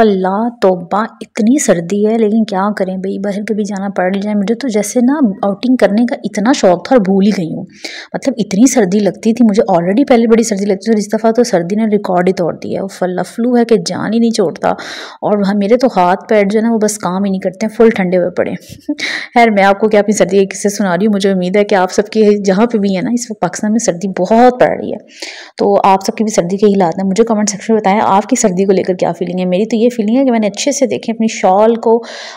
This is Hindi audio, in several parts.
अल्लाह तौबा, इतनी सर्दी है लेकिन क्या करें भाई, बाहर कभी जाना पड़ जाए। मुझे तो जैसे ना आउटिंग करने का इतना शौक था और भूल ही गई हूँ। मतलब इतनी सर्दी लगती थी मुझे, ऑलरेडी पहले बड़ी सर्दी लगती थी, इस दफ़ा तो सर्दी ने रिकॉर्ड ही तोड़ दिया है। अल्लाह, फ्लू है कि जान ही नहीं छोड़ता। और मेरे तो हाथ पैर जो है ना वो बस काम ही नहीं करते हैं, फुल ठंडे हुए पड़े। खैर, मैं आपको क्या अपनी सर्दी के किस्से सुना रही हूँ। मुझे उम्मीद है कि आप सबकी जहाँ पे भी है ना, इस वक्त पाकिस्तान में सर्दी बहुत पड़ रही है, तो आप सबकी भी सर्दी के हालात हैं। मुझे कमेंट सेक्शन में बताएं आपकी सर्दी को लेकर क्या फीलिंग है। मेरी तो ये फीलिंग है कि मैंने अच्छे से देखें अपनी शॉल को,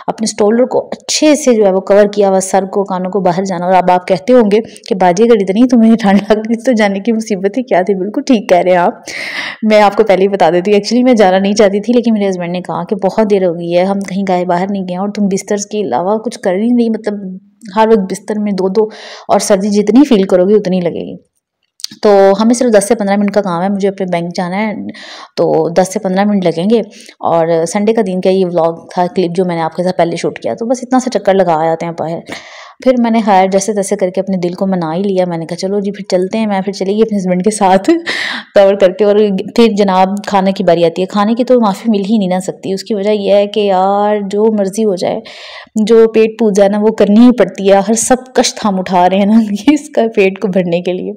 अपने स्टोलर को अच्छे से जो है वो कवर किया हुआ, सर को, कानों को बाहर जाना। और अब आप कहते होंगे कि बाजी अगर इतनी तुम्हें ठंड लग रही तो जाने की मुसीबत ही क्या थी। बिल्कुल ठीक कह रहे हैं आप। मैं आपको पहले ही बता देती हूँ, एक्चुअली मैं जाना नहीं चाहती थी, लेकिन मेरे हस्बैंड ने कहा कि बहुत देर हो गई है, हम कहीं गए बाहर नहीं गए और तुम बिस्तर के अलावा कुछ कर ही नहीं, मतलब हर वक्त बिस्तर में दो दो, और सर्दी जितनी फील करोगी उतनी लगेगी। तो हमें सिर्फ 10 से 15 मिनट का काम है, मुझे अपने बैंक जाना है, तो 10 से 15 मिनट लगेंगे। और संडे का दिन का ये व्लॉग था, क्लिप जो मैंने आपके साथ पहले शूट किया, तो बस इतना सा चक्कर लगा आते हैं बाहर। फिर मैंने खैर जैसे तैसे करके अपने दिल को मना ही लिया। मैंने कहा चलो जी फिर चलते हैं। मैं फिर चली गई अपने हस्बैंड के साथ कवर करके। और फिर जनाब खाने की बारी आती है। खाने की तो माफ़ी मिल ही नहीं ना सकती। उसकी वजह यह है कि यार जो मर्ज़ी हो जाए, जो पेट पूजा है ना वो करनी ही पड़ती है। हर सब कष्ट हम उठा रहे हैं ना इसका पेट को भरने के लिए।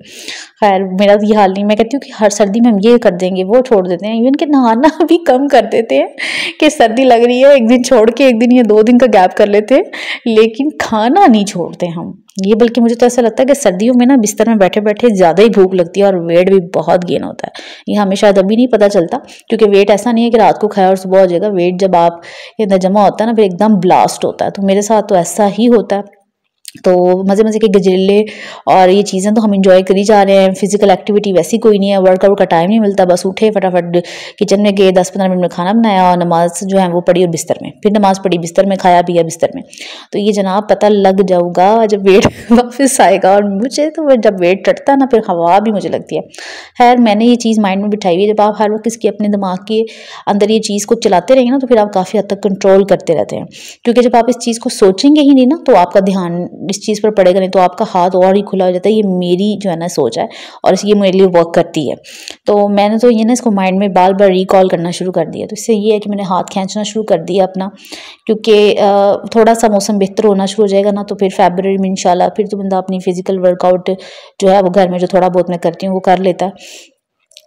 खैर मेरा तो ये हाल नहीं। मैं कहती हूँ कि हर सर्दी में हम ये कर देंगे, वो छोड़ देते हैं, इवन कि नहाना भी कम कर देते हैं कि सर्दी लग रही है एक दिन छोड़ के एक दिन या 2 दिन का गैप कर लेते हैं, लेकिन खाना नहीं छोड़ते हम ये। बल्कि मुझे तो ऐसा लगता है कि सर्दियों में ना बिस्तर में बैठे बैठे ज़्यादा ही भूख लगती है और वेट भी बहुत गेन होता है। ये हमें शायद अभी नहीं पता चलता, क्योंकि वेट ऐसा नहीं है कि रात को खाया और सुबह हो जाएगा। वेट जब आप ये अंदर जमा होता है ना फिर एकदम ब्लास्ट होता है। तो मेरे साथ तो ऐसा ही होता है। तो मज़े मज़े के गजरेले और ये चीज़ें तो हम इंजॉय करी जा रहे हैं। फिजिकल एक्टिविटी वैसी कोई नहीं है, वर्कआउट का टाइम नहीं मिलता। बस उठे फटाफट किचन में गए, 10-15 मिनट में खाना बनाया और नमाज जो है वो पढ़ी और बिस्तर में, फिर नमाज पढ़ी बिस्तर में, खाया पिया बिस्तर में। तो ये जनाब पता लग जाऊगा जब वेट वापस आएगा। और मुझे तो जब वेट चढ़ता है ना फिर हवा भी मुझे लगती है। खैर मैंने ये चीज़ माइंड में बिठाई हुई है, जब आप हर वक्त इसकी अपने दिमाग के अंदर ये चीज़ को चलाते रहेंगे ना तो फिर आप काफ़ी हद तक कंट्रोल करते रहते हैं। क्योंकि जब आप इस चीज़ को सोचेंगे ही नहीं ना तो आपका ध्यान इस चीज़ पर पड़ेगा नहीं, तो आपका हाथ और ही खुला हो जाता है। ये मेरी जो है ना सोच है और ये मेरे लिए वर्क करती है। तो मैंने तो ये ना इसको माइंड में बार बार रिकॉल करना शुरू कर दिया। तो इससे ये है कि मैंने हाथ खींचना शुरू कर दिया अपना, क्योंकि थोड़ा सा मौसम बेहतर होना शुरू हो जाएगा ना तो फिर फरवरी में इंशाल्लाह फिर तो बंदा अपनी फिजिकल वर्कआउट जो है वो घर में जो थोड़ा बहुत मैं करती हूँ वो कर लेता है।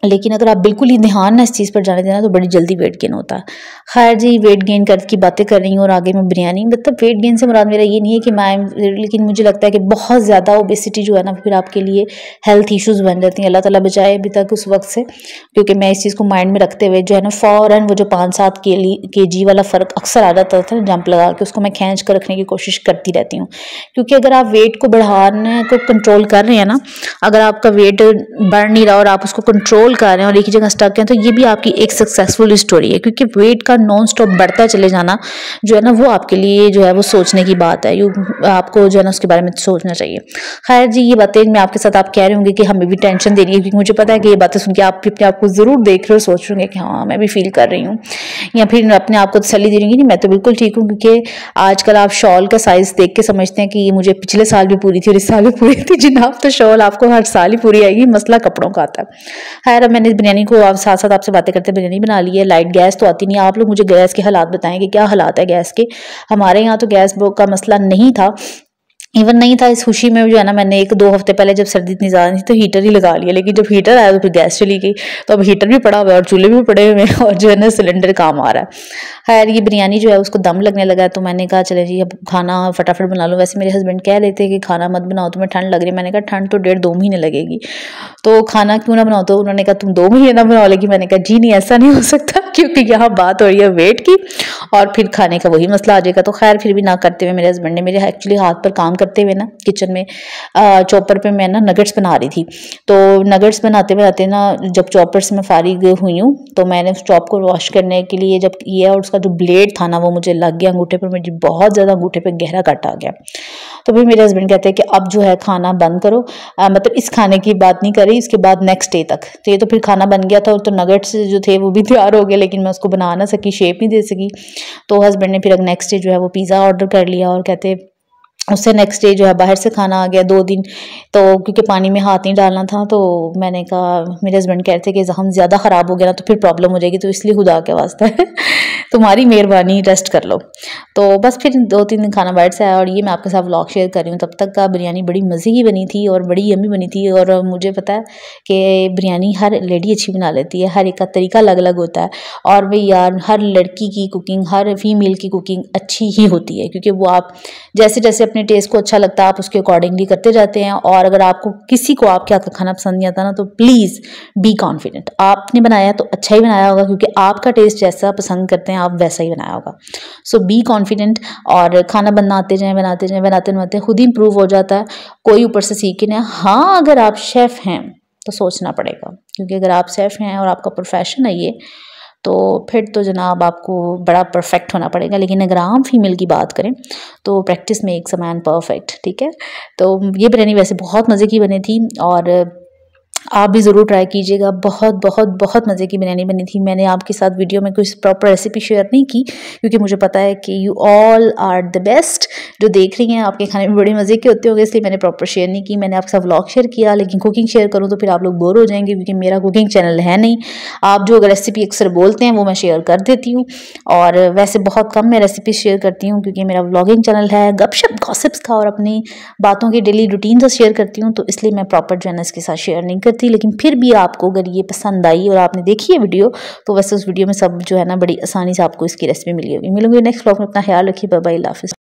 लेकिन अगर आप बिल्कुल ही ध्यान ना इस चीज़ पर जाने देना तो बड़ी जल्दी वेट गेन होता है। खैर जी, वेट गेन कर की बातें कर रही हूँ और आगे मैं बिरयानी, मतलब वेट गेन से मुराद मेरा ये नहीं है कि मैं, लेकिन मुझे लगता है कि बहुत ज़्यादा ओबेसिटी जो है ना फिर आपके लिए हेल्थ इश्यूज़ बन जाती हैं। अल्लाह ताला बचाए अभी तक उस वक्त से, क्योंकि मैं इस चीज़ को माइंड में रखते हुए जो है ना फ़ौरन वो जो 5-7 kg वाला फ़र्क अक्सर आ जाता था जंप लगा के, उसको मैं खींच कर रखने की कोशिश करती रहती हूँ। क्योंकि अगर आप वेट को बढ़ाने को कंट्रोल कर रहे हैं ना, अगर आपका वेट बढ़ नहीं रहा और आप उसको कंट्रोल कर रहे हैं और एक ही जगह स्टक हैं, तो ये भी आपकी एक सक्सेसफुल स्टोरी है। क्योंकि वेट का नॉन स्टॉप बढ़ता चले जाना जो है ना वो आपके लिए जो है वो सोचने की बात है। आपको जो है ना उसके बारे में सोचना चाहिए। खैर जी, ये बातें मैं आपके साथ आप कह रहे होंगे कि हमें भी टेंशन दे रही है, क्योंकि मुझे पता है कि ये बातें सुन के आप भी अपने आप को ज़रूर देख रहे हो, सोच रहे होंगे कि हाँ मैं भी फील कर रही हूँ, या फिर अपने आप को तसल्ली दे रही हूँ नहीं मैं तो बिल्कुल ठीक हूँ। क्योंकि आजकल आप शॉल का साइज़ देख के समझते हैं कि ये मुझे पिछले साल भी पूरी थी और इस साल भी पूरी थी। जनाब तो शॉल आपको हर साल ही पूरी आएगी, मसला कपड़ों का आता है। खैर अब मैंने बिरयानी को आप साथ साथ आपसे बातें करते बिरयानी बना ली है। लाइट गैस तो आती नहीं। आप लोग मुझे गैस के हालात बताएं कि क्या हालात है गैस के। हमारे यहाँ तो गैस का मसला नहीं था, इवन नहीं था। इस खुशी में जो है ना मैंने 1-2 हफ्ते पहले जब सर्दी इतनी ज़्यादा थी तो हीटर ही लगा लिया, लेकिन जब हीटर आया तो फिर गैस चली गई। तो अब हीटर भी पड़ा हुआ है और चूल्हे भी पड़े हुए हैं और जो है ना सिलेंडर काम आ रहा है। खैर ये बिरयानी जो है उसको दम लगने लगा है, तो मैंने कहा चले जी अब खाना फटाफट बना लो। वैसे मेरे हस्बैंड कह रहे थे कि खाना मत बनाओ, तुम्हें ठंड लग रही है। मैंने कहा ठंड तो 1.5-2 महीने लगेगी, तो खाना क्यों ना बनाओ। तो उन्होंने कहा तुम 2 महीने ना बनाओ। लेकिन मैंने कहा जी नहीं, ऐसा नहीं हो सकता, क्योंकि यहाँ बात हो रही है वेट की और फिर खाने का वही मसला आ जाएगा। तो खैर फिर भी ना करते हुए मेरे हस्बैंड ने मेरे एक्चुअली हाथ पर काम करते हुए ना किचन में चॉपर पे मैं ना नगेट्स बना रही थी। तो नगेट्स बनाते बनाते ना जब चॉपर से मैं फारिग हुई हूँ तो मैंने उस चॉप को वॉश करने के लिए जब किया और उसका जो ब्लेड था ना वो मुझे लग गया अंगूठे पर, मुझे बहुत ज़्यादा अंगूठे पे गहरा कट आ गया। तो फिर मेरे हस्बैंड कहते हैं कि अब जो है खाना बंद करो, मतलब इस खाने की बात नहीं करी, इसके बाद नेक्स्ट डे तक। तो ये तो फिर खाना बन गया था और तो नगेट्स जो थे वो भी तैयार हो गए, लेकिन मैं उसको बना ना सकी, शेप नहीं दे सकी। तो हस्बैंड ने फिर नेक्स्ट डे जो है वो पिज़्ज़ा ऑर्डर कर लिया और कहते उससे नेक्स्ट डे जो है बाहर से खाना आ गया 2 दिन। तो क्योंकि पानी में हाथ नहीं डालना था, तो मैंने कहा, मेरे हस्बैंड कह रहे थे कि ज़ख्म ज़्यादा ख़राब हो गया ना तो फिर प्रॉब्लम हो जाएगी, तो इसलिए खुदा के वास्ते तुम्हारी मेहरबानी, रेस्ट कर लो। तो बस फिर 2-3 दिन खाना बाहर से आया, और ये मैं आपके साथ व्लॉग शेयर कर रही हूँ। तब तक का बिरयानी बड़ी मज़े की बनी थी और बड़ी यम्मी बनी थी। और मुझे पता है कि बिरयानी हर लेडी अच्छी बना लेती है, हर एक का तरीका अलग अलग होता है। और भाई यार, हर लड़की की कुकिंग, हर फीमेल की कुकिंग अच्छी ही होती है, क्योंकि वो आप जैसे जैसे अपने टेस्ट को अच्छा लगता है आप उसके अकॉर्डिंगली करते जाते हैं। और अगर आपको किसी को आपके हाथ का खाना पसंद नहीं आता ना, तो प्लीज़ बी कॉन्फिडेंट, आपने बनाया तो अच्छा ही बनाया होगा, क्योंकि आपका टेस्ट जैसा पसंद करते हैं आप वैसा ही बनाया होगा। सो बी कॉन्फिडेंट, और खाना बनाते जाएं, बनाते जाएं, बनाते बनाते खुद ही इंप्रूव हो जाता है, कोई ऊपर से सीख के नहीं। हाँ, अगर आप शेफ़ हैं तो सोचना पड़ेगा, क्योंकि अगर आप शेफ़ हैं और आपका प्रोफेशन है ये, तो फिर तो जनाब आपको बड़ा परफेक्ट होना पड़ेगा। लेकिन अगर आम फीमेल की बात करें तो practice makes a man perfect, ठीक है। तो ये बिरयानी वैसे बहुत मज़े की बनी थी, और आप भी ज़रूर ट्राई कीजिएगा। बहुत बहुत बहुत मज़े की बिरयानी बनी थी। मैंने आपके साथ वीडियो में कोई प्रॉपर रेसिपी शेयर नहीं की, क्योंकि मुझे पता है कि you all are the best. जो देख रही हैं आपके खाने में बड़े मज़े के होते होंगे, इसलिए मैंने प्रॉपर शेयर नहीं की। मैंने आपके साथ व्लॉग शेयर किया, लेकिन कुकिंग शेयर करूँ तो फिर आप लोग बोर हो जाएंगे, क्योंकि मेरा कुकिंग चैनल है नहीं। आप जो रेसिपी अक्सर बोलते हैं वो मैं शेयर कर देती हूँ, और वैसे बहुत कम मैं रेसिपी शेयर करती हूँ, क्योंकि मेरा व्लॉगिंग चैनल है गपशप गॉसिप्स का, और अपनी बातों की डेली रूटीन से शेयर करती हूँ, तो इसलिए मैं प्रॉपर जो है ना इसके साथ शेयर नहीं करती। लेकिन फिर भी आपको अगर ये पसंद आई और आपने देखी है वीडियो, तो वैसे उस वीडियो में सब जो है ना बड़ी आसानी से आपको इसकी रेसिपी मिली होगी। मिलूंगी नेक्स्ट व्लॉग में। अपना ख्याल रखिए, बाय बाय, अल्लाह हाफिज़।